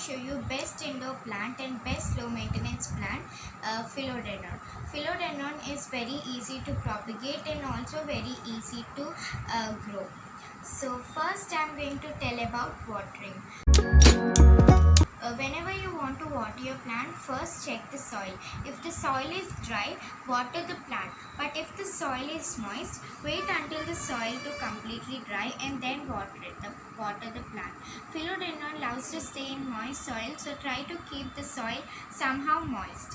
show you best indoor plant and best low maintenance plant, philodendron. Philodendron is very easy to propagate and also very easy to grow. So first I am going to tell about watering. Whenever you want to water your plant, first check the soil. If the soil is dry, water the plant. But if the soil is moist, wait until the soil to completely dry and then water the plant. Philodendron loves to stay in moist soil, so try to keep the soil somehow moist.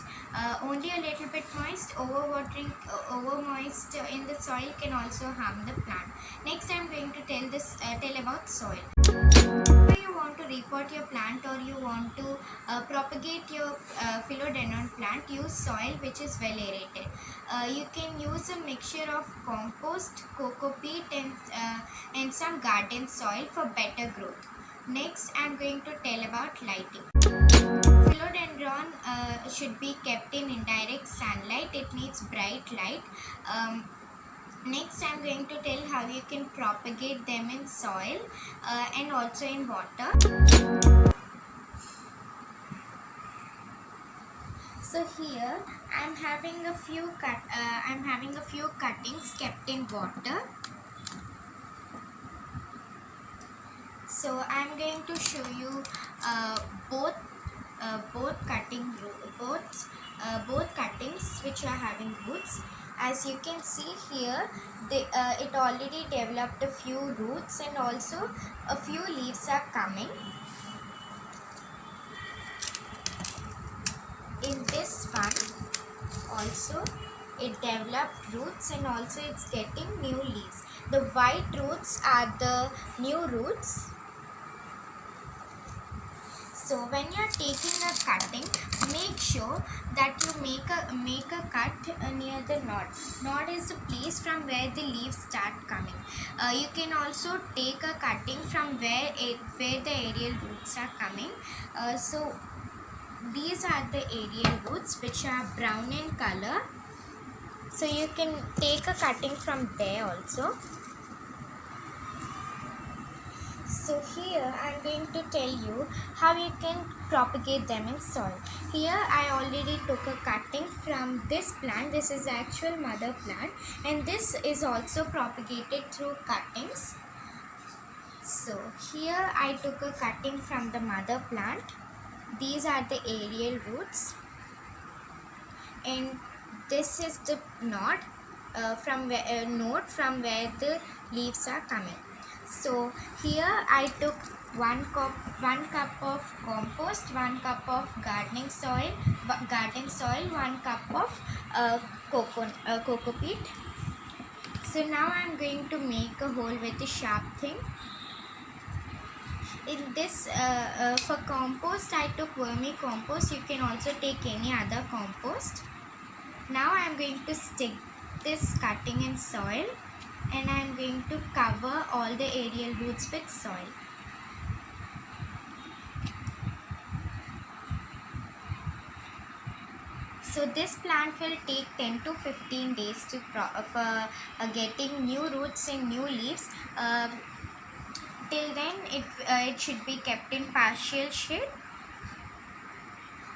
Only a little bit moist, over moist in the soil can also harm the plant. Next I am going to tell about soil. If you want to repot your plant or you want to propagate your philodendron plant, use soil which is well aerated. You can use a mixture of compost, coco peat and some garden soil for better growth. Next I am going to tell about lighting. Philodendron should be kept in indirect sunlight. It needs bright light. Next I am going to tell how you can propagate them in soil and also in water. So here I am having a few cuttings kept in water. So I am going to show you both cuttings which are having roots. As you can see here, it already developed a few roots and also a few leaves are coming. In this one also it developed roots and also it's getting new leaves. The white roots are the new roots. So when you are taking a cutting, make sure that you make a cut near the knot. Knot is the place from where the leaves start coming. You can also take a cutting from where the aerial roots are coming. So these are the aerial roots which are brown in color. So you can take a cutting from there also. So here I am going to tell you how you can propagate them in soil. Here I already took a cutting from this plant. This is the actual mother plant and this is also propagated through cuttings. So here I took a cutting from the mother plant. These are the aerial roots and this is the knot from where the leaves are coming. So here I took one cup of compost, 1 cup of garden soil, 1 cup of coco peat. So now I am going to make a hole with a sharp thing. In this for compost I took vermicompost. You can also take any other compost. Now I am going to stick this cutting in soil and I am going to cover all the aerial roots with soil. So this plant will take 10 to 15 days to getting new roots and new leaves. Till then it should be kept in partial shade.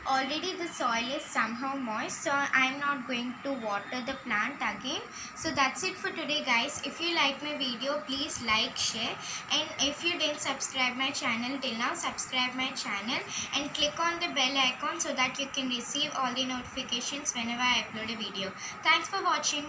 Already the soil is somehow moist, so I am not going to water the plant again. So that's it for today guys. If you like my video, please like, share, and if you didn't subscribe my channel till now, subscribe my channel and click on the bell icon so that you can receive all the notifications whenever I upload a video. Thanks for watching.